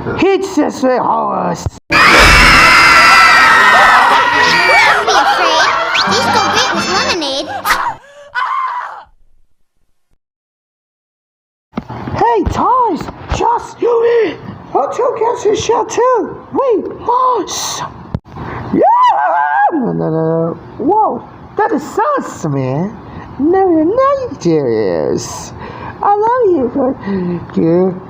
It's just a horse. Don't be afraid. These go great with lemonade. Hey, Toys, just you in. Hotel Castle Chateau. Wait, horse. Yeah! No. Whoa, that is sauce, man. No, you're not serious. I love you, but you